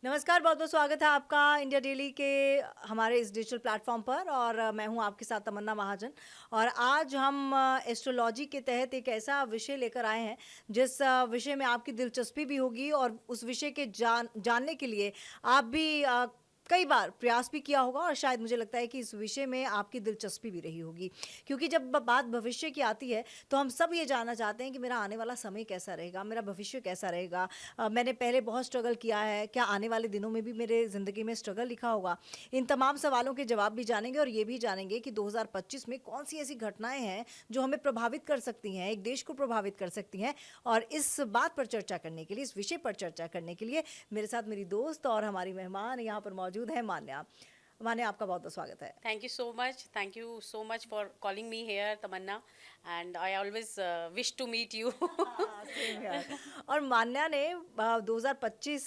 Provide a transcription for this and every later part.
नमस्कार, बहुत-बहुत स्वागत है आपका इंडिया डेली के हमारे इस डिजिटल प्लेटफ़ॉर्म पर और मैं हूँ आपके साथ तमन्ना महाजन। और आज हम एस्ट्रोलॉजी के तहत एक ऐसा विषय लेकर आए हैं, जिस विषय में आपकी दिलचस्पी भी होगी और उस विषय के जानने के लिए आप भी कई बार प्रयास भी किया होगा और शायद मुझे लगता है कि इस विषय में आपकी दिलचस्पी भी रही होगी। क्योंकि जब ब बात भविष्य की आती है, तो हम सब ये जानना चाहते हैं कि मेरा आने वाला समय कैसा रहेगा, मेरा भविष्य कैसा रहेगा। मैंने पहले बहुत स्ट्रगल किया है, क्या आने वाले दिनों में भी मेरे ज़िंदगी में स्ट्रगल लिखा होगा? इन तमाम सवालों के जवाब भी जानेंगे और ये भी जानेंगे कि 2025 में कौन-सी ऐसी घटनाएँ हैं, जो हमें प्रभावित कर सकती हैं, एक देश को प्रभावित कर सकती हैं। और इस बात पर चर्चा करने के लिए, इस विषय पर चर्चा करने के लिए मेरे साथ मेरी दोस्त और हमारी मेहमान यहाँ पर मौजूद हैं मान्या। मान्या, आपका बहुत-बहुत स्वागत है। Thank you so much. Thank you so much for calling me here, Tamanna. And I always wish to meet you. हाँ, सेम यार। और मान्या ने 2025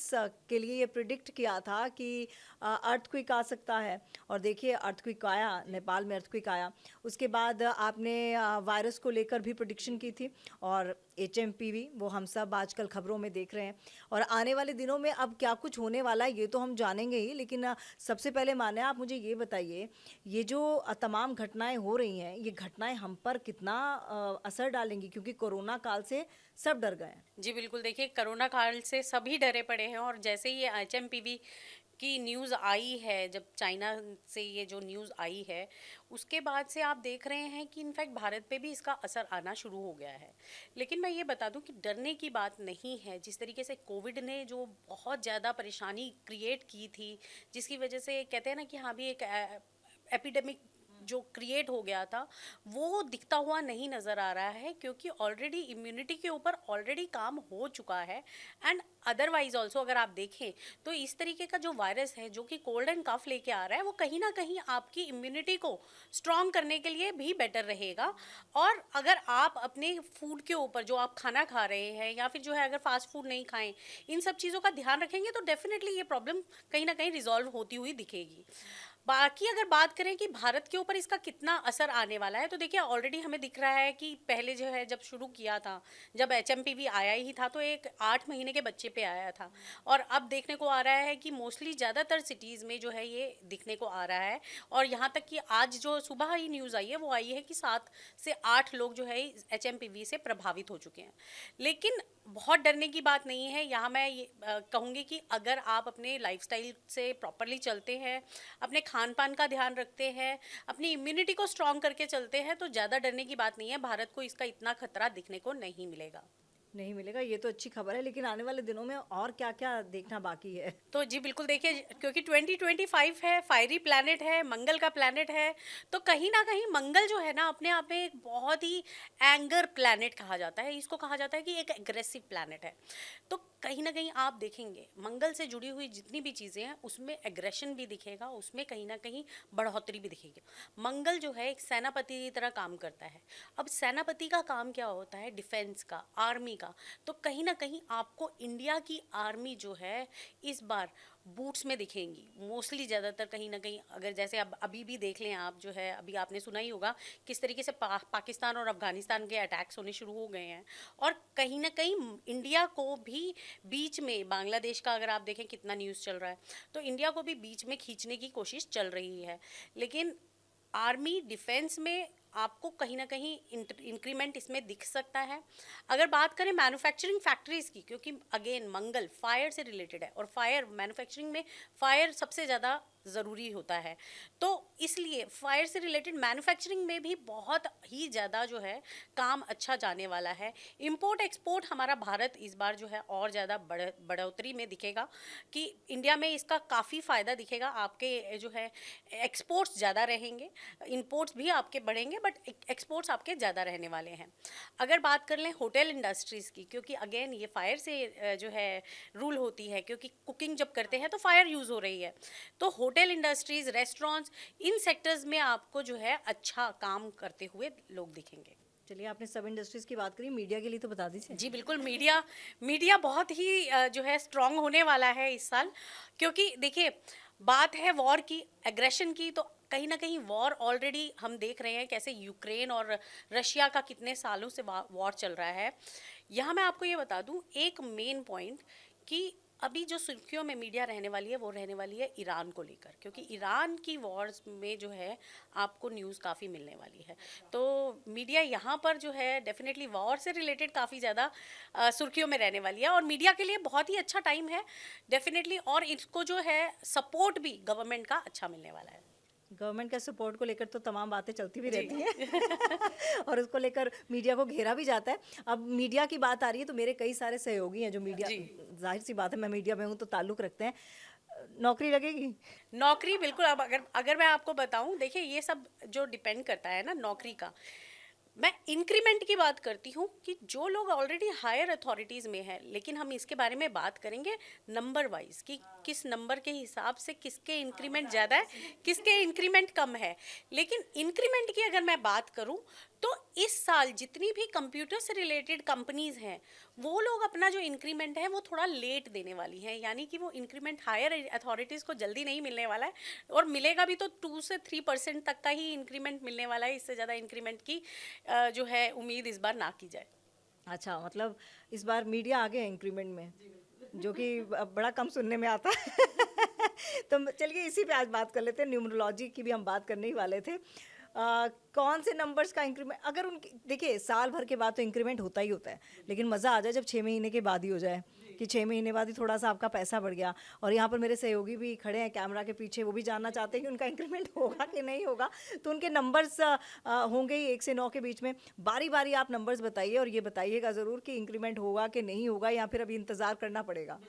के लिए ये प्रिडिक्ट किया था कि अर्थक्वेक आ सकता है और देखिए अर्थक्वेक आया, नेपाल में अर्थक्वेक आया। उसके बाद आपने वायरस को लेकर भी प्रिडिक्शन की थी और एचएमपीवी वो हम सब आजकल खबरों में देख रहे हैं। और आने वाले दिनों में अब क्या कुछ होने वाला है ये तो हम जानेंगे ही, लेकिन सबसे पहले मान्या आप मुझे ये बताइए, ये जो तमाम घटनाएं हो रही हैं, ये घटनाएं हम पर कितना असर डालेंगी? क्योंकि कोरोना काल से सब डर गए हैं। जी बिल्कुल, देखिए कोरोना काल से सभी डरे पड़े हैं और जैसे ही ये एचएमपीवी की न्यूज़ आई है, जब चाइना से ये जो न्यूज़ आई है, उसके बाद से आप देख रहे हैं कि इनफैक्ट भारत पे भी इसका असर आना शुरू हो गया है। लेकिन मैं ये बता दूं कि डरने की बात नहीं है। जिस तरीके से कोविड ने जो बहुत ज़्यादा परेशानी क्रिएट की थी, जिसकी वजह से कहते हैं ना कि हाँ भी एक एपिडेमिक जो क्रिएट हो गया था, वो दिखता हुआ नहीं नज़र आ रहा है, क्योंकि ऑलरेडी इम्यूनिटी के ऊपर ऑलरेडी काम हो चुका है। एंड अदरवाइज ऑल्सो अगर आप देखें तो इस तरीके का जो वायरस है जो कि कोल्ड एंड कफ लेके आ रहा है, वो कहीं ना कहीं आपकी इम्यूनिटी को स्ट्रॉन्ग करने के लिए भी बेटर रहेगा। और अगर आप अपने फूड के ऊपर जो आप खाना खा रहे हैं या फिर जो है अगर फास्ट फूड नहीं खाएं, इन सब चीज़ों का ध्यान रखेंगे तो डेफिनेटली ये प्रॉब्लम कहीं ना कहीं रिजॉल्व होती हुई दिखेगी। बाकी अगर बात करें कि भारत के ऊपर इसका कितना असर आने वाला है, तो देखिए ऑलरेडी हमें दिख रहा है कि पहले जो है जब शुरू किया था, जब एचएमपीवी आया ही था तो एक 8 महीने के बच्चे पे आया था। और अब देखने को आ रहा है कि मोस्टली ज़्यादातर सिटीज़ में जो है ये दिखने को आ रहा है। और यहाँ तक कि आज जो सुबह ही न्यूज़ आई है वो आई है कि 7 से 8 लोग जो है एचएमपीवी से प्रभावित हो चुके हैं। लेकिन बहुत डरने की बात नहीं है। यहाँ मैं ये कहूँगी कि अगर आप अपने लाइफस्टाइल से प्रॉपरली चलते हैं, अपने खान पान का ध्यान रखते हैं, अपनी इम्यूनिटी को स्ट्रॉन्ग करके चलते हैं, तो ज़्यादा डरने की बात नहीं है। भारत को इसका इतना खतरा दिखने को नहीं मिलेगा। नहीं मिलेगा, ये तो अच्छी खबर है, लेकिन आने वाले दिनों में और क्या-क्या देखना बाकी है? तो जी बिल्कुल, देखिए क्योंकि 2025 है, फायरी प्लैनेट है, मंगल का प्लैनेट है, तो कहीं ना कहीं मंगल जो है ना अपने आप में एक बहुत ही एंगर प्लैनेट कहा जाता है। इसको कहा जाता है कि एक एग्रेसिव प्लैनेट है। तो कहीं ना कहीं आप देखेंगे मंगल से जुड़ी हुई जितनी भी चीज़ें हैं उसमें एग्रेशन भी दिखेगा, उसमें कहीं ना कहीं बढ़ोतरी भी दिखेगी। मंगल जो है एक सेनापति की तरह काम करता है। अब सेनापति का काम क्या होता है? डिफेंस का, आर्मी का। तो कहीं ना कहीं आपको इंडिया की आर्मी जो है इस बार बूट्स में दिखेंगी मोस्टली। ज़्यादातर कहीं ना कहीं अगर जैसे अब अभी भी देख लें आप, जो है अभी आपने सुना ही होगा किस तरीके से पाकिस्तान और अफगानिस्तान के अटैक्स होने शुरू हो गए हैं। और कहीं ना कहीं इंडिया को भी बीच में, बांग्लादेश का अगर आप देखें कितना न्यूज़ चल रहा है, तो इंडिया को भी बीच में खींचने की कोशिश चल रही है। लेकिन आर्मी डिफेंस में आपको कहीं ना कहीं इंक्रीमेंट इसमें दिख सकता है। अगर बात करें मैन्युफैक्चरिंग फैक्ट्रीज की, क्योंकि अगेन मंगल फायर से रिलेटेड है और फायर मैन्युफैक्चरिंग में फायर सबसे ज़्यादा ज़रूरी होता है, तो इसलिए फायर से रिलेटेड मैन्युफैक्चरिंग में भी बहुत ही ज़्यादा जो है काम अच्छा जाने वाला है। इंपोर्ट एक्सपोर्ट हमारा भारत इस बार जो है और ज़्यादा बढ़ोतरी में दिखेगा कि इंडिया में इसका काफ़ी फ़ायदा दिखेगा। आपके जो है एक्सपोर्ट्स ज़्यादा रहेंगे, इंपोर्ट्स भी आपके बढ़ेंगे, बट एक्सपोर्ट्स आपके ज़्यादा रहने वाले हैं। अगर बात कर लें होटल इंडस्ट्रीज़ की, क्योंकि अगेन ये फायर से जो है रूल होती है, क्योंकि कुकिंग जब करते हैं तो फायर यूज़ हो रही है, तो होटल इंडस्ट्रीज़, रेस्टोरेंट्स, इन सेक्टर्स में आपको जो है अच्छा काम करते हुए लोग दिखेंगे। चलिए, आपने सब इंडस्ट्रीज़ की बात करी, मीडिया के लिए तो बता दीजिए। जी बिल्कुल, मीडिया मीडिया बहुत ही जो है स्ट्रांग होने वाला है इस साल। क्योंकि देखिए बात है वॉर की, एग्रेशन की, तो कहीं ना कहीं वॉर ऑलरेडी हम देख रहे हैं कैसे यूक्रेन और रशिया का कितने सालों से वॉर चल रहा है। यहाँ मैं आपको ये बता दूँ एक मेन पॉइंट कि अभी जो सुर्खियों में मीडिया रहने वाली है वो रहने वाली है ईरान को लेकर, क्योंकि ईरान की वॉर्स में जो है आपको न्यूज़ काफ़ी मिलने वाली है। तो मीडिया यहाँ पर जो है डेफिनेटली वॉर से रिलेटेड काफ़ी ज़्यादा सुर्खियों में रहने वाली है, और मीडिया के लिए बहुत ही अच्छा टाइम है डेफिनेटली, और इसको जो है सपोर्ट भी गवर्नमेंट का अच्छा मिलने वाला है। गवर्नमेंट के सपोर्ट को लेकर तो तमाम बातें चलती भी जी। रहती हैं और उसको लेकर मीडिया को घेरा भी जाता है। अब मीडिया की बात आ रही है तो मेरे कई सारे सहयोगी हैं जो मीडिया, जी। जाहिर सी बात है मैं मीडिया में हूँ तो ताल्लुक़ रखते हैं। नौकरी लगेगी? नौकरी बिल्कुल। अब अगर अगर मैं आपको बताऊं, देखिए ये सब जो डिपेंड करता है ना नौकरी का, मैं इंक्रीमेंट की बात करती हूँ कि जो लोग ऑलरेडी हायर अथॉरिटीज़ में हैं, लेकिन हम इसके बारे में बात करेंगे नंबर वाइज कि किस नंबर के हिसाब से किसके इंक्रीमेंट ज़्यादा है, किसके इंक्रीमेंट कम है। लेकिन इंक्रीमेंट की अगर मैं बात करूँ तो इस साल जितनी भी कंप्यूटर से रिलेटेड कंपनीज हैं वो लोग अपना जो इंक्रीमेंट है वो थोड़ा लेट देने वाली हैं, यानी कि वो इंक्रीमेंट हायर अथॉरिटीज़ को जल्दी नहीं मिलने वाला है, और मिलेगा भी तो 2 से 3% तक का ही इंक्रीमेंट मिलने वाला है। इससे ज़्यादा इंक्रीमेंट की जो है उम्मीद इस बार ना की जाए। अच्छा, मतलब इस बार मीडिया आगे है इंक्रीमेंट में, जो कि अब बड़ा कम सुनने में आता है। तो चलिए इसी पे आज बात कर लेते हैं, न्यूमरोलॉजी की भी हम बात करने ही वाले थे। कौन से नंबर्स का इंक्रीमेंट, अगर उनकी देखिए साल भर के बाद तो इंक्रीमेंट होता ही होता है, लेकिन मज़ा आ जाए जब 6 महीने के बाद ही हो जाए कि 6 महीने बाद ही थोड़ा सा आपका पैसा बढ़ गया। और यहाँ पर मेरे सहयोगी भी खड़े हैं कैमरा के पीछे, वो भी जानना चाहते हैं कि उनका इंक्रीमेंट होगा कि नहीं होगा। तो उनके नंबर्स होंगे ही 1 से 9 के बीच में। बारी बारी आप नंबर्स बताइए और ये बताइएगा ज़रूर कि इंक्रीमेंट होगा कि नहीं होगा, या फिर अभी इंतज़ार करना पड़ेगा।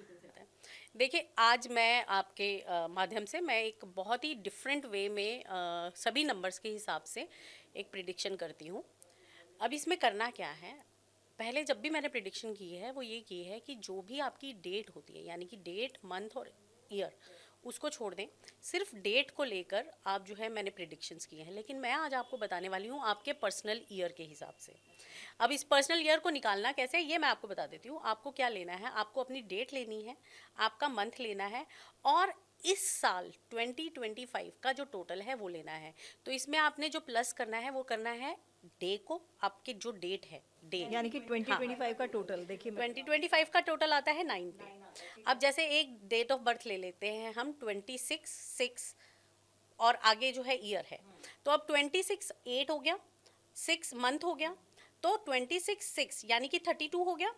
देखिए आज मैं आपके माध्यम से मैं एक बहुत ही डिफरेंट वे में सभी नंबर्स के हिसाब से एक प्रिडिक्शन करती हूँ। अब इसमें करना क्या है, पहले जब भी मैंने प्रिडिक्शन की है वो ये की है कि जो भी आपकी डेट होती है, यानी कि डेट, मंथ और ईयर, उसको छोड़ दें, सिर्फ डेट को लेकर आप जो है मैंने प्रिडिक्शंस किए हैं। लेकिन मैं आज आपको बताने वाली हूँ आपके पर्सनल ईयर के हिसाब से। अब इस पर्सनल ईयर को निकालना कैसे है ये मैं आपको बता देती हूँ। आपको क्या लेना है, आपको अपनी डेट लेनी है, आपका मंथ लेना है, और इस साल 2025 का जो टोटल है वो लेना है। तो इसमें आपने जो प्लस करना है वो करना है डे को, आपके जो डेट है डे, यानी कि 2025 का टोटल देखिए 2025 का टोटल आता है 9 पे। अब जैसे एक डेट ऑफ बर्थ ले लेते हैं हम 26/6, और आगे जो है ईयर है, तो अब 26/8 हो गया, 6 मंथ हो गया, तो 26/6 यानी कि 32 हो गया।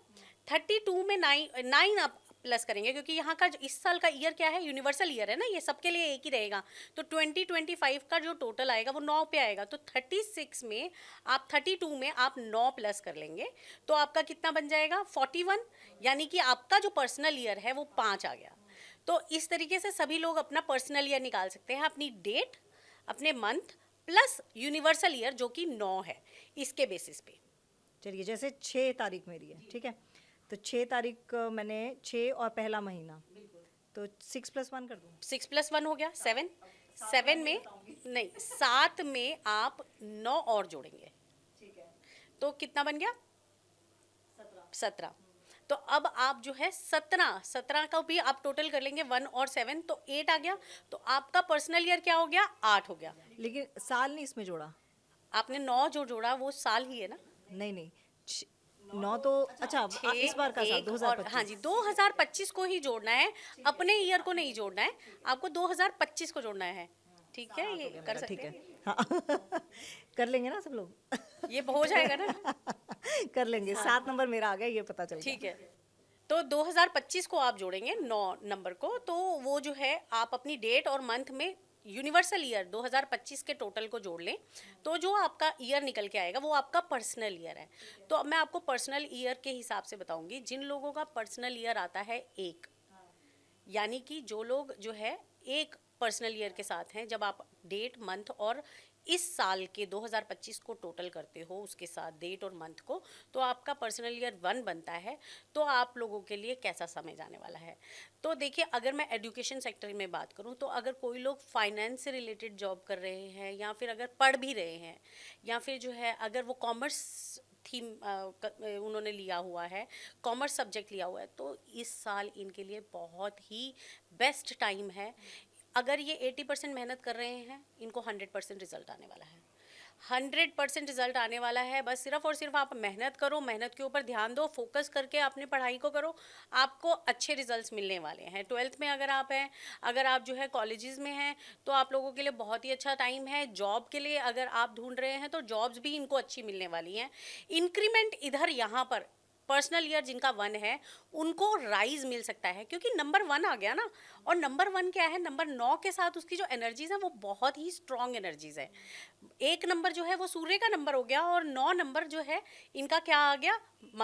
32 में 9 आप प्लस करेंगे, क्योंकि यहाँ का इस साल का ईयर क्या है, यूनिवर्सल ईयर है ना, ये सबके लिए एक ही रहेगा। तो 2025 का जो टोटल आएगा वो 9 पे आएगा। तो 36 में आप 32 में आप 9 प्लस कर लेंगे, तो आपका कितना बन जाएगा 41, यानी कि आपका जो पर्सनल ईयर है वो 5 आ गया। तो इस तरीके से सभी लोग अपना पर्सनल ईयर निकाल सकते हैं, अपनी डेट, अपने मंथ प्लस यूनिवर्सल ईयर जो कि 9 है, इसके बेसिस पे। चलिए जैसे 6 तारीख मेरी है, ठीक है, तो 6 तारीख मैंने 6 और पहला महीना, तो 6+1 कर दूँ? 6+1 हो गया 7। 7 में नहीं, 7 में आप 9 और जोड़ेंगे, तो कितना बन गया 17। तो अब आप जो है 17 का भी आप टोटल कर लेंगे, 1 और 7 तो 8 आ गया। तो आपका पर्सनल ईयर क्या हो गया, 8 हो गया। लेकिन साल नहीं इसमें जोड़ा? आपने 9 जो जोड़ा वो साल ही है ना। नहीं 9 तो अच्छा, अब इस बार का साल एक और 2025। हाँ जी, 2025 को ही जोड़ना है, अपने ईयर को नहीं जोड़ना है, आपको 2025 को जोड़ना है। ठीक है, ये कर सकते ठीक है, हैं, हाँ। कर लेंगे ना सब लोग? ये हो जाएगा ना। कर लेंगे। 7 नंबर मेरा आ गया, ये पता चल गया। ठीक है, तो 2025 को आप जोड़ेंगे 9 नंबर को, तो वो जो है आप अपनी डेट और मंथ में यूनिवर्सल ईयर 2025 के टोटल को जोड़ लें, तो जो आपका ईयर निकल के आएगा वो आपका पर्सनल ईयर है। तो अब मैं आपको पर्सनल ईयर के हिसाब से बताऊंगी। जिन लोगों का पर्सनल ईयर आता है 1, यानी कि जो लोग जो है एक पर्सनल ईयर के साथ हैं, जब आप डेट, मंथ और इस साल के 2025 को टोटल करते हो उसके साथ डेट और मंथ को, तो आपका पर्सनल ईयर 1 बनता है। तो आप लोगों के लिए कैसा समय जाने वाला है, तो देखिए अगर मैं एजुकेशन सेक्टर में बात करूं, तो अगर कोई लोग फाइनेंस से रिलेटेड जॉब कर रहे हैं, या फिर अगर पढ़ भी रहे हैं, या फिर जो है अगर वो कॉमर्स थीम उन्होंने लिया हुआ है, कॉमर्स सब्जेक्ट लिया हुआ है, तो इस साल इनके लिए बहुत ही बेस्ट टाइम है। अगर ये 80% मेहनत कर रहे हैं, इनको 100% रिजल्ट आने वाला है। 100% रिजल्ट आने वाला है। बस सिर्फ और सिर्फ आप मेहनत करो, मेहनत के ऊपर ध्यान दो, फोकस करके अपनी पढ़ाई को करो, आपको अच्छे रिजल्ट्स मिलने वाले हैं। 12th में अगर आप हैं, अगर आप जो है कॉलेजेस में हैं, तो आप लोगों के लिए बहुत ही अच्छा टाइम है। जॉब के लिए अगर आप ढूंढ रहे हैं तो जॉब्स भी इनको अच्छी मिलने वाली हैं। इंक्रीमेंट इधर यहाँ पर पर्सनल ईयर जिनका 1 है उनको राइज मिल सकता है, क्योंकि नंबर 1 आ गया ना। और नंबर 1 क्या है, नंबर 9 के साथ उसकी जो एनर्जीज है वो बहुत ही स्ट्रॉन्ग एनर्जीज है। 1 नंबर जो है वो सूर्य का नंबर हो गया, और 9 नंबर जो है इनका क्या आ गया,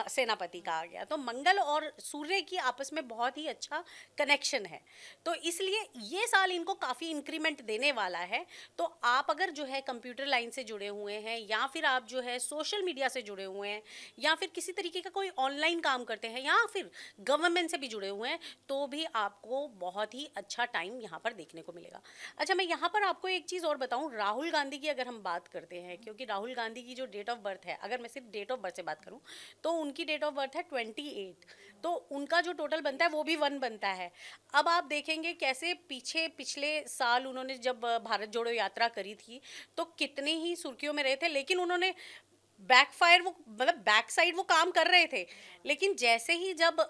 सेनापति का आ गया। तो मंगल और सूर्य की आपस में बहुत ही अच्छा कनेक्शन है, तो इसलिए ये साल इनको काफ़ी इंक्रीमेंट देने वाला है। तो आप अगर जो है कंप्यूटर लाइन से जुड़े हुए हैं, या फिर आप जो है सोशल मीडिया से जुड़े हुए हैं, या फिर किसी तरीके का कोई ऑनलाइन काम करते हैं, या फिर गवर्नमेंट से भी जुड़े हुए हैं, तो भी आपको बहुत ही अच्छा टाइम यहाँ पर देखने को मिलेगा। अच्छा, मैं यहाँ पर आपको एक चीज़ और बताऊँ, राहुल गांधी की अगर हम बात करते हैं, क्योंकि राहुल गांधी की जो डेट ऑफ बर्थ है, अगर मैं सिर्फ डेट ऑफ बर्थ से बात करूँ तो उनकी डेट ऑफ बर्थ है 28, तो उनका जो टोटल बनता है वो भी 1 बनता है। अब आप देखेंगे कैसे पिछले साल उन्होंने जब भारत जोड़ो यात्रा करी थी तो कितने ही सुर्खियों में रहे थे, लेकिन उन्होंने बैकफायर, वो मतलब बैक साइड वो काम कर रहे थे, लेकिन जैसे ही जब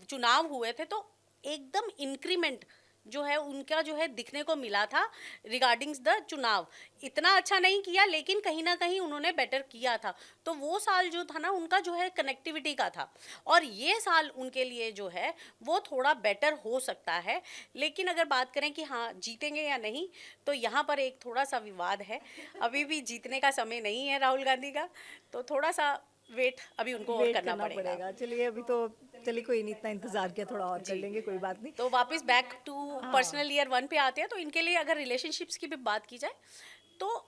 चुनाव हुए थे तो एकदम इंक्रीमेंट जो है उनका जो है दिखने को मिला था रिगार्डिंग द चुनाव। इतना अच्छा नहीं किया, लेकिन कहीं ना कहीं उन्होंने बेटर किया था। तो वो साल जो था ना उनका जो है कनेक्टिविटी का था, और ये साल उनके लिए जो है वो थोड़ा बेटर हो सकता है। लेकिन अगर बात करें कि हाँ जीतेंगे या नहीं, तो यहाँ पर एक थोड़ा सा विवाद है। अभी भी जीतने का समय नहीं है राहुल गांधी का, तो थोड़ा सा वेट अभी उनको और वेट करना करना पड़ेगा। पड़ेगा। चलिए अभी तो, चलिए कोई नहीं, इतना इंतज़ार किया, थोड़ा और कर जी। लेंगे, कोई बात नहीं। तो वापस बैक टू हाँ। पर्सनल ईयर 1 पे आते हैं। तो इनके लिए अगर रिलेशनशिप्स की भी बात की जाए, तो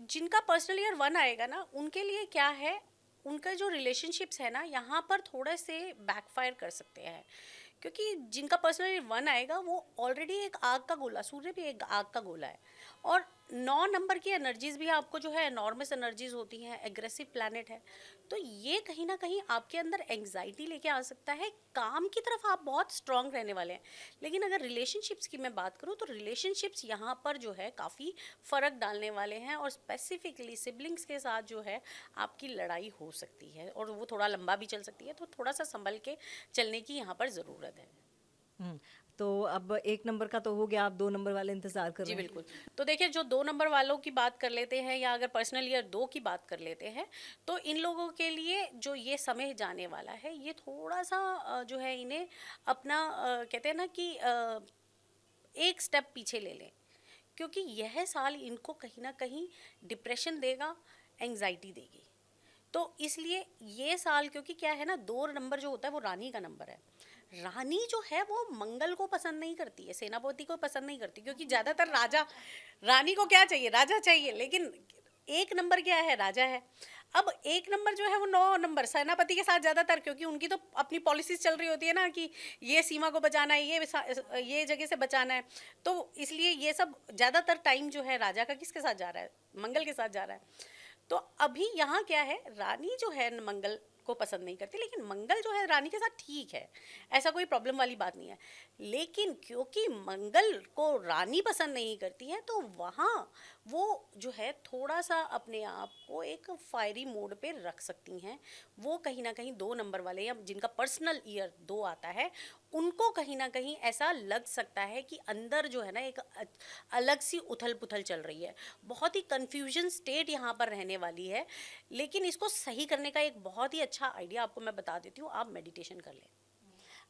जिनका पर्सनल ईयर 1 आएगा ना उनके लिए क्या है, उनका जो रिलेशनशिप्स है ना यहाँ पर थोड़े से बैकफायर कर सकते हैं। क्योंकि जिनका पर्सनल ईयर 1 आएगा वो ऑलरेडी एक आग का गोला, सूर्य भी एक आग का गोला है, और 9 नंबर की एनर्जीज भी आपको जो है एनॉर्मस एनर्जीज होती हैं, एग्रेसिव प्लैनेट है। तो ये कहीं ना कहीं आपके अंदर एंग्जाइटी लेके आ सकता है। काम की तरफ आप बहुत स्ट्रांग रहने वाले हैं, लेकिन अगर रिलेशनशिप्स की मैं बात करूँ तो रिलेशनशिप्स यहाँ पर जो है काफ़ी फ़र्क डालने वाले हैं, और स्पेसिफिकली सिबलिंग्स के साथ जो है आपकी लड़ाई हो सकती है, और वो थोड़ा लंबा भी चल सकती है। तो थोड़ा सा संभल के चलने की यहाँ पर ज़रूरत है। हुँ, तो अब 1 नंबर का तो हो गया, आप 2 नंबर वाले इंतज़ार कर जी रहे हैं। बिल्कुल। तो देखिए, जो 2 नंबर वालों की बात कर लेते हैं, या अगर पर्सनल ईयर 2 की बात कर लेते हैं, तो इन लोगों के लिए जो ये समय जाने वाला है, ये थोड़ा-सा जो है इन्हें अपना कहते हैं ना कि एक स्टेप पीछे ले लें। क्योंकि यह साल इनको कहीं न कहीं डिप्रेशन देगा, एंग्ज़ायटी देगी। तो इसलिए ये साल, क्योंकि क्या है ना, 2 नंबर जो होता है वो रानी का नंबर है। रानी जो है वो मंगल को पसंद नहीं करती है, सेनापति को पसंद नहीं करती, क्योंकि ज़्यादातर राजा, रानी को क्या चाहिए, राजा चाहिए, लेकिन 1 नंबर क्या है, राजा है। अब 1 नंबर जो है वो 9 नंबर सेनापति के साथ ज़्यादातर, क्योंकि उनकी तो अपनी पॉलिसीज़ चल रही होती है ना कि ये सीमा को बचाना है, ये जगह से बचाना है। तो इसलिए ये सब ज़्यादातर टाइम जो है राजा का किसके साथ जा रहा है, मंगल के साथ जा रहा है। तो अभी यहाँ क्या है, रानी जो है मंगल को पसंद नहीं करती, लेकिन मंगल जो है रानी के साथ ठीक है, ऐसा कोई प्रॉब्लम वाली बात नहीं है। लेकिन क्योंकि मंगल को रानी पसंद नहीं करती है, तो वहाँ वो जो है थोड़ा सा अपने आप को एक फायरी मोड पे रख सकती हैं। वो कहीं ना कहीं 2 नंबर वाले, या जिनका पर्सनल ईयर 2 आता है, उनको कहीं ना कहीं ऐसा लग सकता है कि अंदर जो है ना एक अलग सी उथल पुथल चल रही है, बहुत ही कंफ्यूजन स्टेट यहाँ पर रहने वाली है। लेकिन इसको सही करने का एक बहुत ही अच्छा आइडिया आपको मैं बता देती हूँ, आप मेडिटेशन कर लें।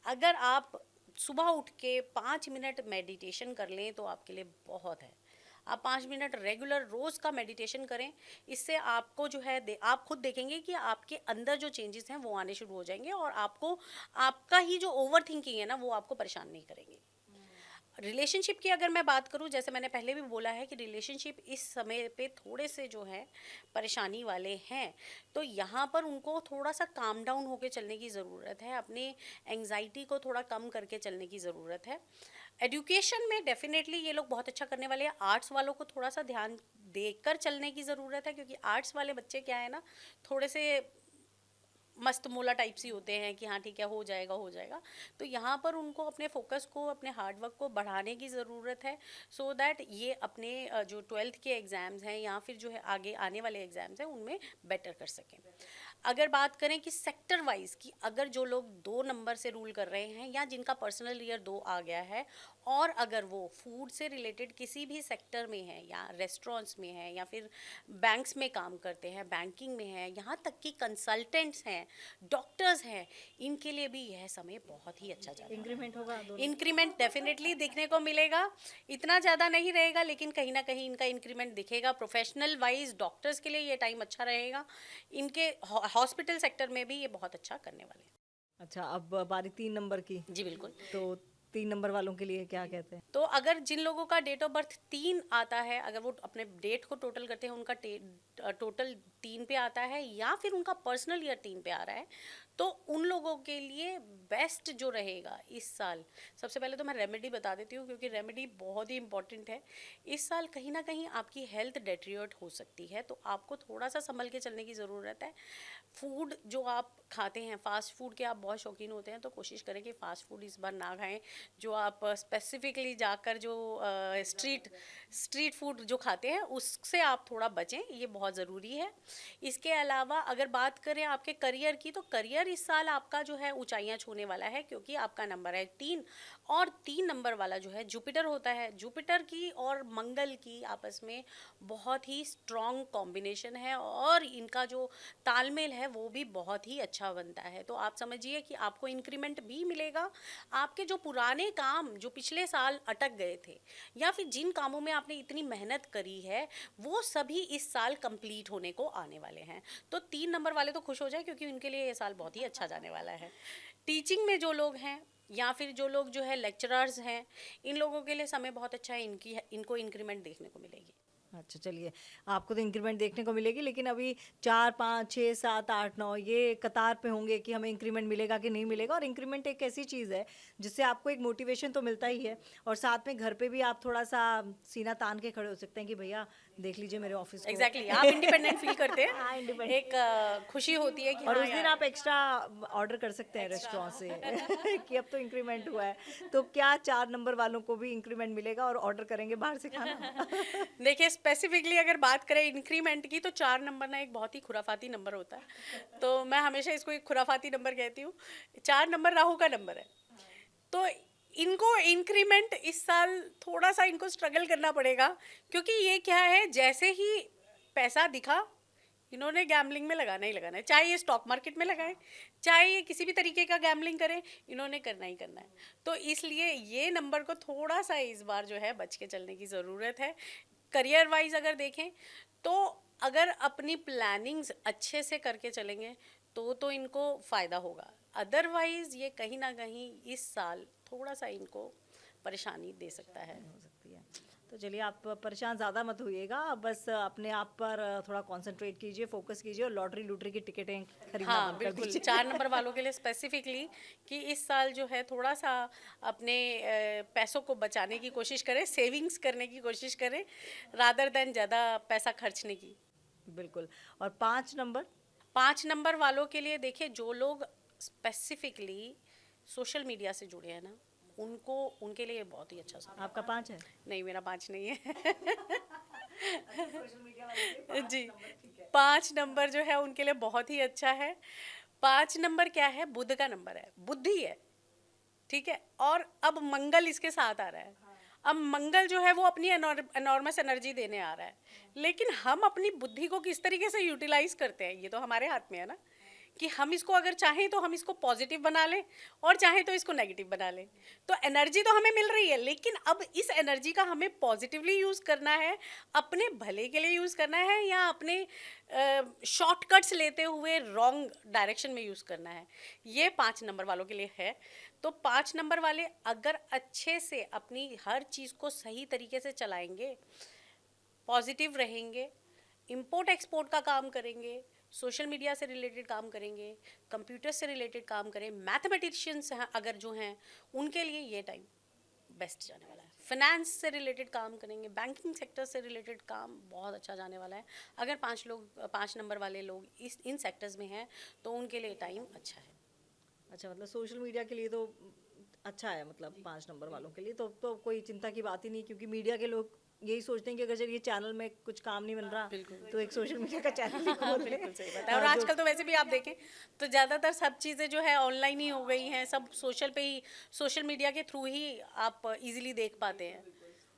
अगर आप सुबह उठ के 5 मिनट मेडिटेशन कर लें तो आपके लिए बहुत है। आप 5 मिनट रेगुलर रोज़ का मेडिटेशन करें, इससे आपको जो है आप खुद देखेंगे कि आपके अंदर जो चेंजेस हैं वो आने शुरू हो जाएंगे, और आपको आपका ही जो ओवर थिंकिंग है ना वो आपको परेशान नहीं करेंगे। रिलेशनशिप की अगर मैं बात करूं, जैसे मैंने पहले भी बोला है कि रिलेशनशिप इस समय पे थोड़े से जो है परेशानी वाले हैं, तो यहाँ पर उनको थोड़ा सा काम डाउन होकर चलने की ज़रूरत है, अपने एंग्जाइटी को थोड़ा कम करके चलने की ज़रूरत है। एजुकेशन में डेफिनेटली ये लोग बहुत अच्छा करने वाले हैं। आर्ट्स वालों को थोड़ा सा ध्यान देकर चलने की ज़रूरत है, क्योंकि आर्ट्स वाले बच्चे क्या है ना, थोड़े से मस्त मोला टाइप सी होते हैं कि हाँ ठीक है, हो जाएगा हो जाएगा। तो यहाँ पर उनको अपने फोकस को, अपने हार्डवर्क को बढ़ाने की ज़रूरत है, सो दैट ये अपने जो 12th के एग्ज़ाम्स हैं या फिर जो है आगे आने वाले एग्ज़ाम्स हैं उनमें बेटर कर सकें। अगर बात करें कि सेक्टर वाइज की, अगर जो लोग 2 नंबर से रूल कर रहे हैं या जिनका पर्सनल ईयर 2 आ गया है, और अगर वो फूड से रिलेटेड किसी भी सेक्टर में है या रेस्टोरेंट्स में है या फिर बैंक्स में काम करते हैं, बैंकिंग में है, यहाँ तक कि कंसल्टेंट्स हैं, डॉक्टर्स हैं, इनके लिए भी यह समय बहुत ही अच्छा जाएगा। इंक्रीमेंट होगा दोनों? इंक्रीमेंट डेफिनेटली देखने को मिलेगा, इतना ज़्यादा नहीं रहेगा लेकिन कहीं ना कहीं इनका इंक्रीमेंट दिखेगा। प्रोफेशनल वाइज डॉक्टर्स के लिए ये टाइम अच्छा रहेगा, इनके हॉस्पिटल सेक्टर में भी ये बहुत अच्छा करने वाले हैं। अच्छा, अब बारी 3 नंबर की। जी बिल्कुल। तो 3 नंबर वालों के लिए क्या कहते हैं? तो अगर जिन लोगों का डेट ऑफ बर्थ 3 आता है, अगर वो अपने डेट को टोटल करते हैं, उनका टोटल 3 पे आता है या फिर उनका पर्सनल ईयर 3 पे आ रहा है, तो उन लोगों के लिए बेस्ट जो रहेगा इस साल, सबसे पहले तो मैं रेमेडी बता देती हूँ क्योंकि रेमेडी बहुत ही इंपॉर्टेंट है। इस साल कहीं ना कहीं आपकी हेल्थ डेट्रियोट हो सकती है, तो आपको थोड़ा सा संभल के चलने की ज़रूरत है। फूड जो आप खाते हैं, फास्ट फूड के आप बहुत शौकीन होते हैं, तो कोशिश करें कि फास्ट फूड इस बार ना खाएं। जो आप स्पेसिफिकली जाकर जो स्ट्रीट फूड जो खाते हैं उससे आप थोड़ा बचें, ये बहुत ज़रूरी है। इसके अलावा अगर बात करें आपके करियर की, तो करियर इस साल आपका जो है ऊंचाइयां छूने वाला है, क्योंकि आपका नंबर है 3, और 3 नंबर वाला जो है जुपिटर होता है। जुपिटर की और मंगल की आपस में बहुत ही स्ट्रॉन्ग कॉम्बिनेशन है, और इनका जो तालमेल है वो भी बहुत ही अच्छा बनता है। तो आप समझिए कि आपको इंक्रीमेंट भी मिलेगा, आपके जो पुराने काम जो पिछले साल अटक गए थे या फिर जिन कामों में आपने इतनी मेहनत करी है, वो सभी इस साल कंप्लीट होने को आने वाले हैं। तो 3 नंबर वाले तो खुश हो जाए, क्योंकि उनके लिए ये साल बहुत ही अच्छा जाने वाला है। टीचिंग में जो लोग हैं या फिर जो लोग जो है लेक्चरर्स हैं, इन लोगों के लिए समय बहुत अच्छा है, इनको इंक्रीमेंट देखने को मिलेगी। अच्छा, चलिए, आपको तो इंक्रीमेंट देखने को मिलेगी, लेकिन अभी 4, 5, 6, 7, 8, 9 ये कतार पे होंगे कि हमें इंक्रीमेंट मिलेगा कि नहीं मिलेगा। और इंक्रीमेंट एक ऐसी चीज़ है जिससे आपको एक मोटिवेशन तो मिलता ही है, और साथ में घर पे भी आप थोड़ा सा सीना तान के खड़े हो सकते हैं कि भैया देख लीजिए मेरे ऑफिस को। एग्जैक्टली आप इंडिपेंडेंट फील करते हैं, हाँ, इंडिपेंडेंट। एक खुशी होती है कि और हाँ उस दिन यार। आप एक्स्ट्रा ऑर्डर कर सकते हैं रेस्टोरेंट से कि अब तो इंक्रीमेंट हुआ है। तो क्या 4 नंबर वालों को भी इंक्रीमेंट मिलेगा और ऑर्डर करेंगे बाहर से खाना? देखिए स्पेसिफिकली अगर बात करें इंक्रीमेंट की, तो 4 नंबर ना एक बहुत ही खुराफाती नंबर होता है, तो मैं हमेशा इसको एक खुराफाती नंबर कहती हूँ। 4 नंबर राहु का नंबर है, तो इनको इंक्रीमेंट इस साल थोड़ा सा इनको स्ट्रगल करना पड़ेगा, क्योंकि ये क्या है, जैसे ही पैसा दिखा इन्होंने गैम्बलिंग में लगाना ही लगाना है, चाहे ये स्टॉक मार्केट में लगाए, चाहे ये किसी भी तरीके का गैम्बलिंग करें, इन्होंने करना ही करना है। तो इसलिए ये नंबर को थोड़ा सा इस बार जो है बच के चलने की ज़रूरत है। करियर वाइज अगर देखें, तो अगर अपनी प्लानिंग्स अच्छे से करके चलेंगे तो इनको फ़ायदा होगा। अदरवाइज ये कहीं ना कहीं इस साल थोड़ा सा इनको परेशानी दे सकता है। हो सकती है। तो चलिए, आप परेशान ज़्यादा मत होइएगा, बस अपने आप पर थोड़ा कंसंट्रेट कीजिए, फोकस कीजिए, और लॉटरी लूटरी की टिकटें खरीदना हाँ बंद कर बिल्कुल, दीजिए। 4 नंबर वालों के लिए स्पेसिफिकली कि इस साल जो है थोड़ा सा अपने पैसों को बचाने की कोशिश करें, सेविंग्स करने की कोशिश करें, रादर देन ज़्यादा पैसा खर्चने की। बिल्कुल। और 5 नंबर? 5 नंबर वालों के लिए देखिए, जो लोग स्पेसिफिकली सोशल मीडिया से जुड़े हैं ना, उनको उनके लिए बहुत ही अच्छा समय। आपका 5 है? नहीं, मेरा 5 नहीं है। जी, 5 नंबर जो है उनके लिए बहुत ही अच्छा है। 5 नंबर क्या है, बुध का नंबर है, बुद्धि है, ठीक है, और अब मंगल इसके साथ आ रहा है। अब मंगल जो है वो अपनी एनॉर्मस एनर्जी देने आ रहा है, लेकिन हम अपनी बुद्धि को किस तरीके से यूटिलाइज करते हैं, ये तो हमारे हाथ में है ना, कि हम इसको अगर चाहें तो हम इसको पॉजिटिव बना लें, और चाहें तो इसको नेगेटिव बना लें। तो एनर्जी तो हमें मिल रही है, लेकिन अब इस एनर्जी का हमें पॉजिटिवली यूज़ करना है, अपने भले के लिए यूज़ करना है, या अपने शॉर्टकट्स लेते हुए रॉन्ग डायरेक्शन में यूज़ करना है। ये 5 नंबर वालों के लिए है। तो 5 नंबर वाले अगर अच्छे से अपनी हर चीज़ को सही तरीके से चलाएंगे, पॉजिटिव रहेंगे, इंपोर्ट एक्सपोर्ट का काम करेंगे, सोशल मीडिया से रिलेटेड काम करेंगे, कंप्यूटर से रिलेटेड काम करें, मैथमेटिशियंस हैं अगर जो हैं, उनके लिए ये टाइम बेस्ट जाने वाला है। फाइनेंस से रिलेटेड काम करेंगे, बैंकिंग सेक्टर से रिलेटेड काम बहुत अच्छा जाने वाला है। अगर 5 नंबर वाले लोग इन सेक्टर्स में हैं तो उनके लिए टाइम अच्छा है। अच्छा, मतलब सोशल मीडिया के लिए तो अच्छा है, मतलब 5 नंबर वालों के लिए तो कोई चिंता की बात ही नहीं, क्योंकि मीडिया के लोग यही सोचते हैं कि अगर ये चैनल में कुछ काम नहीं मिल रहा तो एक सोशल मीडिया का चैनल ही खोल लें। बिल्कुल सही बात है। और आजकल तो वैसे भी आप देखें तो ज़्यादातर सब चीज़ें जो है ऑनलाइन ही हो गई हैं, सब सोशल पे ही, सोशल मीडिया के थ्रू ही आप इजीली देख पाते हैं।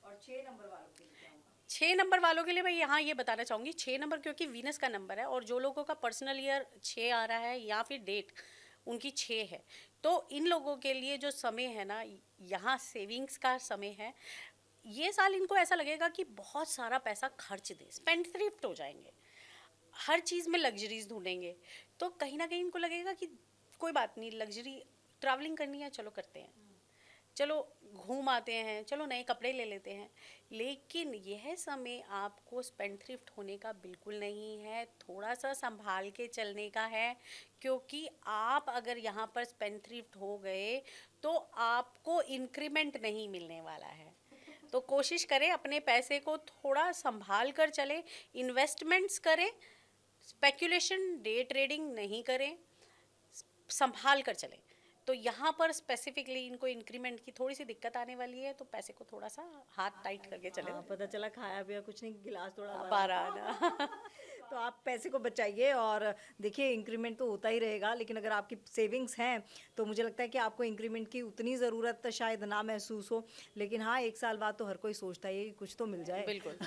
और 6 नंबर वालों के लिए क्या होगा? 6 नंबर वालों के लिए मैं यहाँ ये बताना चाहूँगी, 6 नंबर क्योंकि वीनस का नंबर है और जो लोगों का पर्सनल ईयर 6 आ रहा है या फिर डेट उनकी 6 है, तो इन लोगों के लिए जो समय है ना, यहाँ सेविंग्स का समय है। ये साल इनको ऐसा लगेगा कि बहुत सारा पैसा खर्च दे, स्पेंड थ्रिफ्ट हो जाएंगे, हर चीज़ में लग्जरीज ढूंढेंगे। तो कहीं ना कहीं इनको लगेगा कि कोई बात नहीं, लग्जरी ट्रैवलिंग करनी है, चलो करते हैं, चलो घूम आते हैं, चलो नए कपड़े ले लेते हैं। लेकिन यह समय आपको स्पेंड थ्रिफ्ट होने का बिल्कुल नहीं है, थोड़ा सा संभाल के चलने का है। क्योंकि आप अगर यहाँ पर स्पेंड थ्रिफ्ट हो गए तो आपको इंक्रीमेंट नहीं मिलने वाला है। तो कोशिश करें अपने पैसे को थोड़ा संभाल कर चलें, इन्वेस्टमेंट्स करें, स्पेक्यूलेशन डे ट्रेडिंग नहीं करें, संभाल कर चलें। तो यहाँ पर स्पेसिफिकली इनको इंक्रीमेंट की थोड़ी सी दिक्कत आने वाली है, तो पैसे को थोड़ा सा हाथ टाइट करके चले। हाँ, पता चला खाया पिया कुछ नहीं, गिलास थोड़ा भरा। बारह आना। तो आप पैसे को बचाइए, और देखिए इंक्रीमेंट तो होता ही रहेगा, लेकिन अगर आपकी सेविंग्स हैं तो मुझे लगता है कि आपको इंक्रीमेंट की उतनी ज़रूरत शायद ना महसूस हो। लेकिन हाँ, 1 साल बाद तो हर कोई सोचता है कि कुछ तो मिल जाए। बिल्कुल।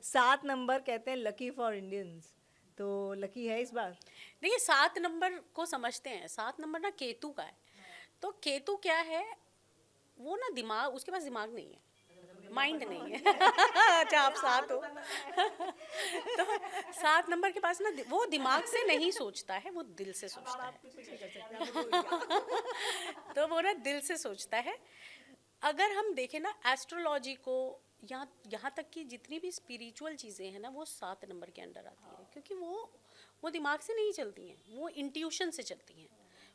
7 नंबर कहते हैं लकी फॉर इंडियंस, तो लकी है इस बार? देखिए 7 नंबर को समझते हैं, 7 नंबर ना केतु का है। तो केतु क्या है, वो ना दिमाग, उसके पास दिमाग नहीं है, माइंड नहीं है। अच्छा आप 7 हो। तो 7 नंबर के पास ना वो दिमाग से नहीं सोचता है, वो दिल से सोचता है। कुछ नहीं कर सकते, आप बोल दिया। तो वो ना दिल से सोचता है। अगर हम देखें ना एस्ट्रोलॉजी को, यहाँ तक कि जितनी भी स्पिरिचुअल चीज़ें हैं ना, वो 7 नंबर के अंडर आती है। क्योंकि वो दिमाग से नहीं चलती हैं, वो इंट्यूशन से चलती हैं।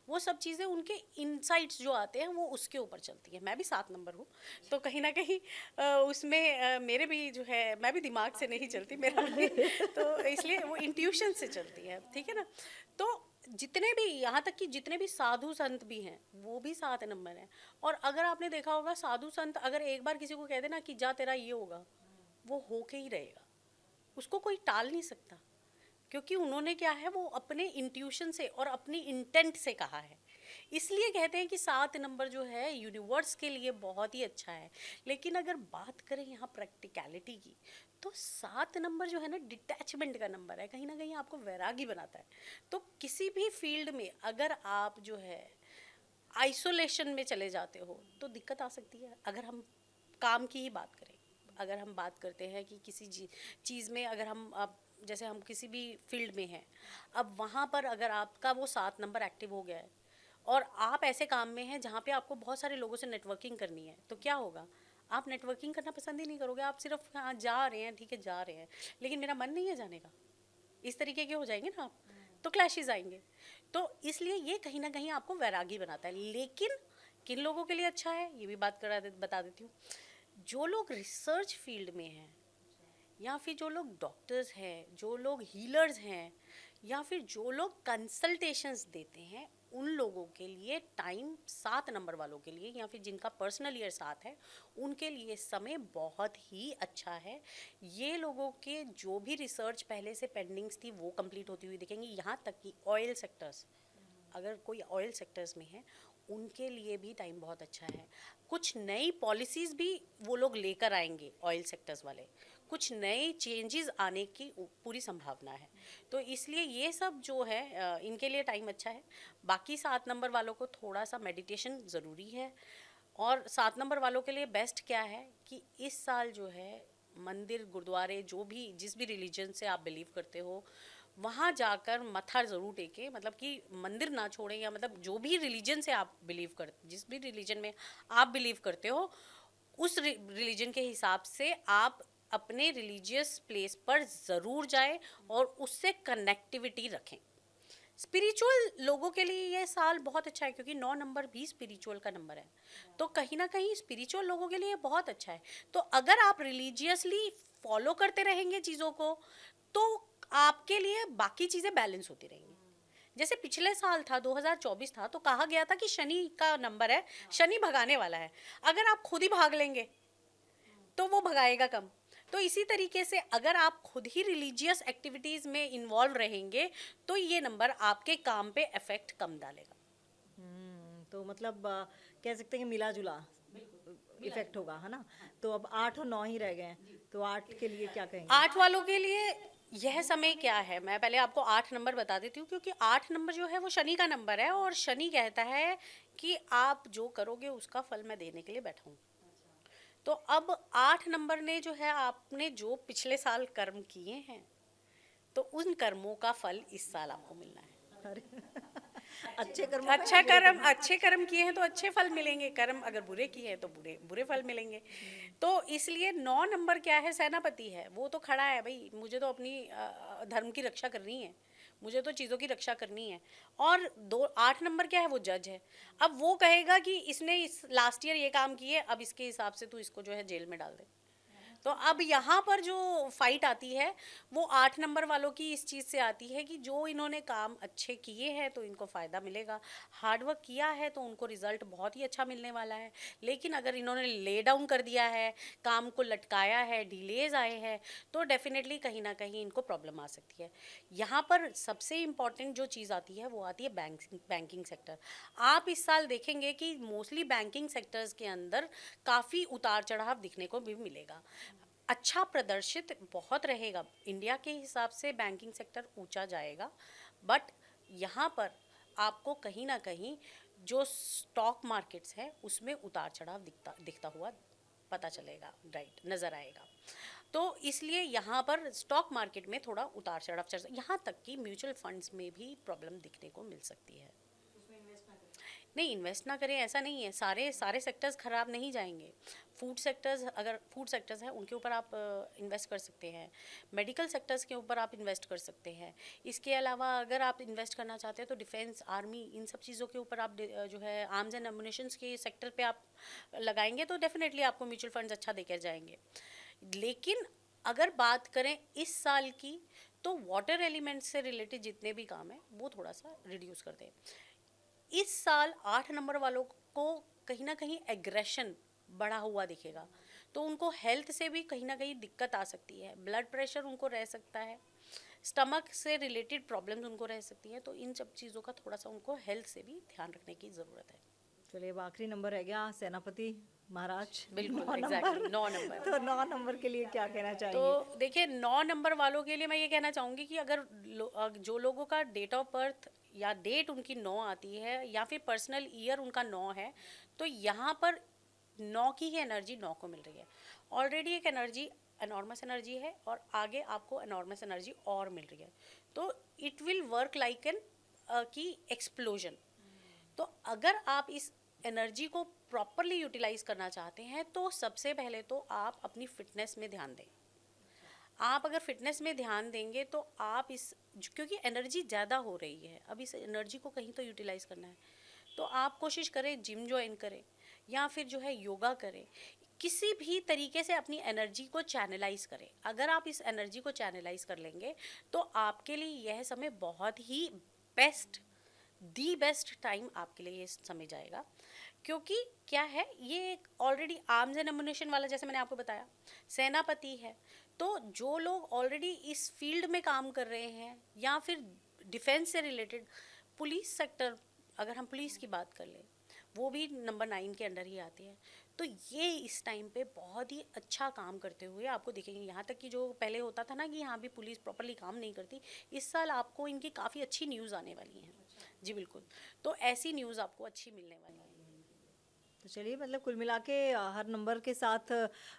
वो सब चीज़ें उनके इनसाइट्स जो आते हैं वो उसके ऊपर चलती है। मैं भी 7 नंबर हूँ, तो कहीं ना कहीं उसमें मेरे भी जो है, मैं भी दिमाग से नहीं चलती, मेरा भी तो इसलिए वो इंट्यूशन से चलती है, ठीक है ना। तो जितने भी, यहाँ तक कि जितने भी साधु संत भी हैं वो भी 7 नंबर हैं। और अगर आपने देखा होगा, साधु संत अगर एक बार किसी को कह देना कि जा तेरा ये होगा, वो होके ही रहेगा, उसको कोई टाल नहीं सकता। क्योंकि उन्होंने क्या है, वो अपने इंट्यूशन से और अपनी इंटेंट से कहा है। इसलिए कहते हैं कि 7 नंबर जो है यूनिवर्स के लिए बहुत ही अच्छा है। लेकिन अगर बात करें यहाँ प्रैक्टिकलिटी की, तो 7 नंबर जो है ना, डिटैचमेंट का नंबर है, कहीं ना कहीं आपको वैरागी बनाता है। तो किसी भी फील्ड में अगर आप जो है आइसोलेशन में चले जाते हो तो दिक्कत आ सकती है। अगर हम काम की ही बात करें, अगर हम बात करते हैं कि किसी चीज़ में अगर हम, अब जैसे हम किसी भी फील्ड में हैं, अब वहाँ पर अगर आपका वो 7 नंबर एक्टिव हो गया है और आप ऐसे काम में हैं जहाँ पे आपको बहुत सारे लोगों से नेटवर्किंग करनी है, तो क्या होगा, आप नेटवर्किंग करना पसंद ही नहीं करोगे। आप सिर्फ हाँ जा रहे हैं, ठीक है जा रहे हैं, लेकिन मेरा मन नहीं है जाने का, इस तरीके के हो जाएंगे ना आप, तो क्लैशेस आएंगे। तो इसलिए ये कहीं ना कहीं आपको वैरागी बनाता है। लेकिन किन लोगों के लिए अच्छा है ये भी बता देती हूँ। जो लोग रिसर्च फील्ड में हैं, या फिर जो लोग डॉक्टर्स हैं, जो लोग हीलर्स हैं, या फिर जो लोग कंसल्टेशंस देते हैं, उन लोगों के लिए टाइम, 7 नंबर वालों के लिए या फिर जिनका पर्सनल ईयर 7 है, उनके लिए समय बहुत ही अच्छा है। ये लोगों के जो भी रिसर्च पहले से पेंडिंग्स थी वो कंप्लीट होती हुई दिखेंगी। यहाँ तक कि ऑयल सेक्टर्स, अगर कोई ऑयल सेक्टर्स में है, उनके लिए भी टाइम बहुत अच्छा है। कुछ नई पॉलिसीज़ भी वो लोग लेकर आएंगे, ऑयल सेक्टर्स वाले कुछ नए चेंजेस आने की पूरी संभावना है। तो इसलिए ये सब जो है इनके लिए टाइम अच्छा है। बाकी 7 नंबर वालों को थोड़ा सा मेडिटेशन ज़रूरी है। और 7 नंबर वालों के लिए बेस्ट क्या है कि इस साल जो है मंदिर, गुरुद्वारे, जो भी जिस भी रिलीजन से आप बिलीव करते हो, वहाँ जाकर मत्था ज़रूर टेकें। मतलब कि मंदिर ना छोड़ें, या मतलब जो भी रिलीजन से आप बिलीव कर, जिस भी रिलीजन में आप बिलीव करते हो, उस रिलीजन के हिसाब से आप अपने रिलीजियस प्लेस पर ज़रूर जाएं और उससे कनेक्टिविटी रखें। स्पिरिचुअल लोगों के लिए ये साल बहुत अच्छा है, क्योंकि 9 नंबर भी स्पिरिचुअल का नंबर है, तो कहीं ना कहीं स्पिरिचुअल लोगों के लिए बहुत अच्छा है। तो अगर आप रिलीजियसली फॉलो करते रहेंगे चीज़ों को, तो आपके लिए बाकी चीज़ें बैलेंस होती रहेंगी। जैसे पिछले साल था 2024 था, तो कहा गया था कि शनि का नंबर है, शनि भगाने वाला है। अगर आप खुद ही भाग लेंगे तो वो भगाएगा कम। तो इसी तरीके से अगर आप खुद ही रिलीजियस एक्टिविटीज़ में इन्वॉल्व रहेंगे, तो ये नंबर आपके काम पे इफेक्ट कम डालेगा। तो मतलब कह सकते हैं कि मिला जुला इफेक्ट होगा, है ना? तो अब 8 और 9 ही रह गए हैं, तो 8 के लिए क्या कहेंगे? 8 वालों के लिए यह समय क्या है, मैं पहले आपको 8 नंबर बता देती हूँ, क्योंकि 8 नंबर जो है वो शनि का नंबर है, और शनि कहता है कि आप जो करोगे उसका फल मैं देने के लिए बैठा हूँ। तो अब 8 नंबर ने जो है, आपने जो पिछले साल कर्म किए हैं, तो उन कर्मों का फल इस साल आपको मिलना है। अरे अच्छे कर्मों का या अच्छा बुरे कर्म, कर्मों अच्छे कर्म किए हैं तो अच्छे फल मिलेंगे, कर्म अगर बुरे किए हैं तो बुरे बुरे फल मिलेंगे। तो इसलिए 9 नंबर क्या है, सेनापति है, वो तो खड़ा है भाई, मुझे तो अपनी धर्म की रक्षा करनी है, मुझे तो चीज़ों की रक्षा करनी है। और 8 नंबर क्या है, वो जज है। अब वो कहेगा कि इसने इस लास्ट ईयर ये काम किए, अब इसके हिसाब से तू इसको जो है जेल में डाल दे। तो अब यहाँ पर जो फाइट आती है, वो 8 नंबर वालों की इस चीज़ से आती है कि जो इन्होंने काम अच्छे किए हैं तो इनको फ़ायदा मिलेगा, हार्डवर्क किया है तो उनको रिजल्ट बहुत ही अच्छा मिलने वाला है। लेकिन अगर इन्होंने ले डाउन कर दिया है, काम को लटकाया है, डिलेज आए हैं, तो डेफिनेटली कहीं ना कहीं इनको प्रॉब्लम आ सकती है। यहाँ पर सबसे इम्पॉर्टेंट जो चीज़ आती है वो आती है बैंकिंग सेक्टर। आप इस साल देखेंगे कि मोस्टली बैंकिंग सेक्टर्स के अंदर काफ़ी उतार चढ़ाव दिखने को भी मिलेगा। अच्छा प्रदर्शित बहुत रहेगा, इंडिया के हिसाब से बैंकिंग सेक्टर ऊंचा जाएगा, बट यहाँ पर आपको कहीं ना कहीं जो स्टॉक मार्केट्स हैं उसमें उतार चढ़ाव दिखता हुआ पता चलेगा, राइट, नज़र आएगा। तो इसलिए यहाँ पर स्टॉक मार्केट में थोड़ा उतार चढ़ाव यहाँ तक कि म्यूचुअल फंड्स में भी प्रॉब्लम दिखने को मिल सकती है। नहीं, इन्वेस्ट ना करें ऐसा नहीं है, सारे सारे सेक्टर्स खराब नहीं जाएंगे। फूड सेक्टर्स, अगर फूड सेक्टर्स हैं उनके ऊपर आप इन्वेस्ट कर सकते हैं, मेडिकल सेक्टर्स के ऊपर आप इन्वेस्ट कर सकते हैं। इसके अलावा अगर आप इन्वेस्ट करना चाहते हैं तो डिफेंस, आर्मी, इन सब चीज़ों के ऊपर आप जो है आर्म्स एंड एम्युनिशंस के सेक्टर पे आप लगाएंगे तो डेफिनेटली आपको म्यूचुअल फंड्स अच्छा देकर जाएंगे। लेकिन अगर बात करें इस साल की, तो वाटर एलिमेंट से रिलेटेड जितने भी काम हैं वो थोड़ा सा रिड्यूस कर दें। इस साल 8 नंबर वालों को कहीं ना कहीं एग्रेशन बढ़ा हुआ दिखेगा, तो उनको हेल्थ से भी कहीं ना कहीं दिक्कत आ सकती है, ब्लड प्रेशर उनको रह सकता है, स्टमक से रिलेटेड प्रॉब्लम्स उनको रह सकती हैं। तो इन सब चीज़ों का थोड़ा सा उनको हेल्थ से भी ध्यान रखने की ज़रूरत है। चलिए, अब आखिरी नंबर रह गया सेनापति महाराज। बिल्कुल, 9 एग्जैक्टली, नंबर। 9 नंबर। तो 9 नंबर के लिए क्या कहना तो चाहेंगे? देखिए, 9 नंबर वालों के लिए मैं ये कहना चाहूँगी कि अगर जो लोगों का डेट ऑफ बर्थ या डेट उनकी 9 आती है, या फिर पर्सनल ईयर उनका 9 है, तो यहाँ पर 9 की ही एनर्जी 9 को मिल रही है। ऑलरेडी एक एनर्जी एनॉर्मस एनर्जी है, और आगे आपको एनॉर्मस एनर्जी और मिल रही है, तो it will work like an की एक्सप्लोजन। तो अगर आप इस एनर्जी को प्रॉपरली यूटिलाइज करना चाहते हैं, तो सबसे पहले तो आप अपनी फिटनेस में ध्यान दें। आप अगर फिटनेस में ध्यान देंगे तो आप क्योंकि एनर्जी ज़्यादा हो रही है, अब इस एनर्जी को कहीं तो यूटिलाइज करना है, तो आप कोशिश करें जिम ज्वाइन करें, या फिर जो है योगा करें, किसी भी तरीके से अपनी एनर्जी को चैनलाइज करें। अगर आप इस एनर्जी को चैनलाइज कर लेंगे तो आपके लिए यह समय बहुत ही बेस्ट, दी बेस्ट टाइम आपके लिए ये समय जाएगा। क्योंकि क्या है, ये ऑलरेडी आर्म्स एंड एम्युनिशन वाला, जैसे मैंने आपको बताया, सेनापति है। तो जो लोग ऑलरेडी इस फील्ड में काम कर रहे हैं, या फिर डिफेंस से रिलेटेड, पुलिस सेक्टर, अगर हम पुलिस की बात कर लें, वो भी नंबर 9 के अंडर ही आती है। तो ये इस टाइम पे बहुत ही अच्छा काम करते हुए आपको दिखेंगे। यहाँ तक कि जो पहले होता था ना कि यहाँ भी पुलिस प्रॉपरली काम नहीं करती, इस साल आपको इनकी काफ़ी अच्छी न्यूज़ आने वाली है। जी बिल्कुल, तो ऐसी न्यूज़ आपको अच्छी मिलने वाली है। तो चलिए, मतलब कुल मिला के हर नंबर के साथ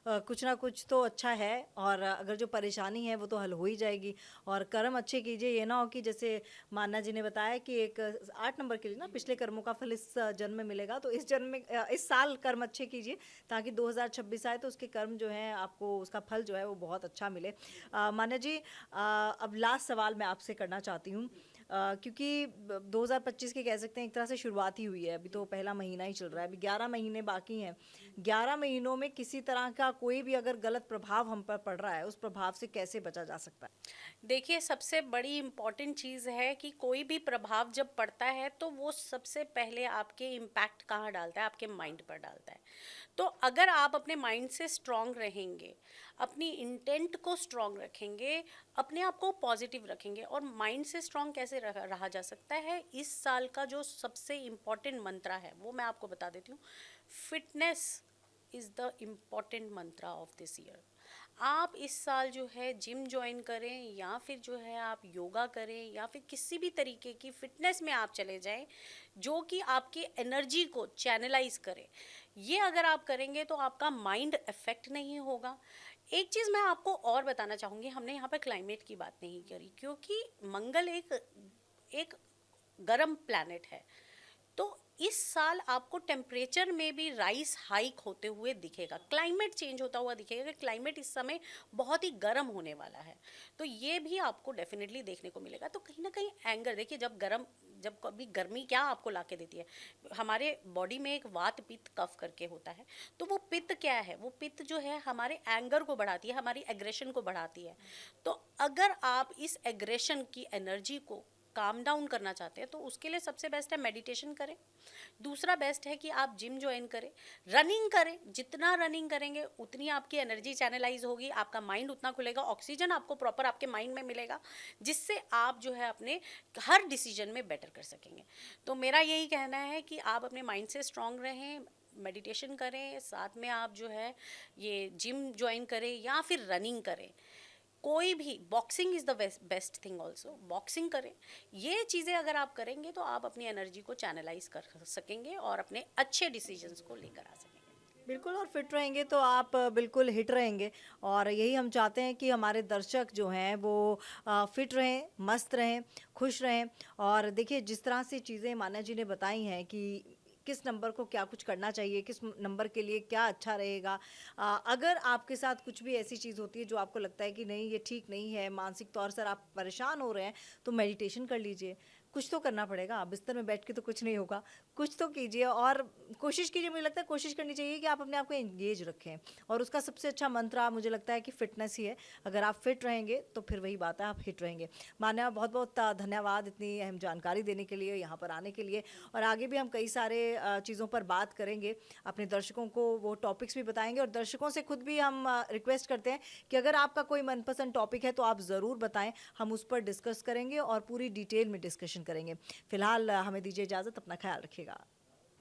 कुछ ना कुछ तो अच्छा है, और अगर जो परेशानी है वो तो हल हो ही जाएगी। और कर्म अच्छे कीजिए, ये ना हो कि जैसे मान्ना जी ने बताया कि एक 8 नंबर के लिए ना पिछले कर्मों का फल इस जन्म में मिलेगा, तो इस जन्म में इस साल कर्म अच्छे कीजिए, ताकि 2026 आए तो उसके कर्म जो हैं आपको उसका फल जो है वो बहुत अच्छा मिले। मान्ना जी, अब लास्ट सवाल मैं आपसे करना चाहती हूँ। क्योंकि 2025 के कह सकते हैं एक तरह से शुरुआत ही हुई है, अभी तो पहला महीना ही चल रहा है, अभी 11 महीने बाकी हैं। 11 महीनों में किसी तरह का कोई भी अगर गलत प्रभाव हम पर पड़ रहा है, उस प्रभाव से कैसे बचा जा सकता है? देखिए, सबसे बड़ी इम्पॉर्टेंट चीज़ है कि कोई भी प्रभाव जब पड़ता है तो वो सबसे पहले आपके इम्पैक्ट कहाँ डालता है, आपके माइंड पर डालता है। तो अगर आप अपने माइंड से स्ट्रांग रहेंगे, अपनी इंटेंट को स्ट्रांग रखेंगे, अपने आप को पॉजिटिव रखेंगे, और माइंड से स्ट्रांग कैसे रहा जा सकता है, इस साल का जो सबसे इम्पॉर्टेंट मंत्र है वो मैं आपको बता देती हूँ। Fitness is the important Mantra of this year. आप इस साल जो है जिम ज्वाइन करें, या फिर जो है आप योगा करें, या फिर किसी भी तरीके की फिटनेस में आप चले जाएं जो कि आपकी एनर्जी को चैनलाइज करे। ये अगर आप करेंगे तो आपका माइंड अफेक्ट नहीं होगा। एक चीज़ मैं आपको और बताना चाहूँगी, हमने यहाँ पर क्लाइमेट की बात नहीं करी, क्योंकि मंगल एक एक गर्म प्लैनेट है। तो इस साल आपको टेम्परेचर में भी राइस हाइक होते हुए दिखेगा, क्लाइमेट चेंज होता हुआ दिखेगा कि क्लाइमेट इस समय बहुत ही गर्म होने वाला है। तो ये भी आपको डेफिनेटली देखने को मिलेगा। तो कहीं ना कहीं एंगर, देखिए जब कभी गर्मी क्या आपको ला के देती है, हमारे बॉडी में एक वात पित्त कफ करके होता है। तो वो पित्त क्या है, वो पित्त जो है हमारे एंगर को बढ़ाती है, हमारी एग्रेशन को बढ़ाती है। तो अगर आप इस एग्रेशन की एनर्जी को काम डाउन करना चाहते हैं तो उसके लिए सबसे बेस्ट है मेडिटेशन करें। दूसरा बेस्ट है कि आप जिम ज्वाइन करें, रनिंग करें। जितना रनिंग करेंगे उतनी आपकी एनर्जी चैनलाइज होगी, आपका माइंड उतना खुलेगा, ऑक्सीजन आपको प्रॉपर आपके माइंड में मिलेगा, जिससे आप जो है अपने हर डिसीजन में बेटर कर सकेंगे। तो मेरा यही कहना है कि आप अपने माइंड से स्ट्रांग रहें, मेडिटेशन करें, साथ में आप जो है ये जिम ज्वाइन करें या फिर रनिंग करें। कोई भी, boxing is the best thing also, boxing करें। ये चीज़ें अगर आप करेंगे तो आप अपनी एनर्जी को चैनलाइज कर सकेंगे और अपने अच्छे डिसीजंस को लेकर आ सकेंगे। बिल्कुल, और फिट रहेंगे तो आप बिल्कुल हिट रहेंगे, और यही हम चाहते हैं कि हमारे दर्शक जो हैं वो फिट रहें, मस्त रहें, खुश रहें। और देखिए, जिस तरह से चीज़ें माना जी ने बताई हैं कि किस नंबर को क्या कुछ करना चाहिए, किस नंबर के लिए क्या अच्छा रहेगा। अगर आपके साथ कुछ भी ऐसी चीज़ होती है जो आपको लगता है कि नहीं ये ठीक नहीं है, मानसिक तौर से आप परेशान हो रहे हैं, तो मेडिटेशन कर लीजिए। कुछ तो करना पड़ेगा, बिस्तर में बैठ के तो कुछ नहीं होगा, कुछ तो कीजिए और कोशिश कीजिए। मुझे लगता है कोशिश करनी चाहिए कि आप अपने आप को एंगेज रखें, और उसका सबसे अच्छा मंत्र मुझे लगता है कि फिटनेस ही है। अगर आप फिट रहेंगे तो फिर वही बात है, आप हिट रहेंगे। मान्या, बहुत बहुत धन्यवाद इतनी अहम जानकारी देने के लिए, यहाँ पर आने के लिए। और आगे भी हम कई सारे चीज़ों पर बात करेंगे, अपने दर्शकों को वो टॉपिक्स भी बताएंगे, और दर्शकों से खुद भी हम रिक्वेस्ट करते हैं कि अगर आपका कोई मनपसंद टॉपिक है तो आप ज़रूर बताएं, हम उस पर डिस्कस करेंगे और पूरी डिटेल में डिस्कशन करेंगे। फिलहाल हमें दीजिए इजाज़त, अपना ख्याल रखिएगा।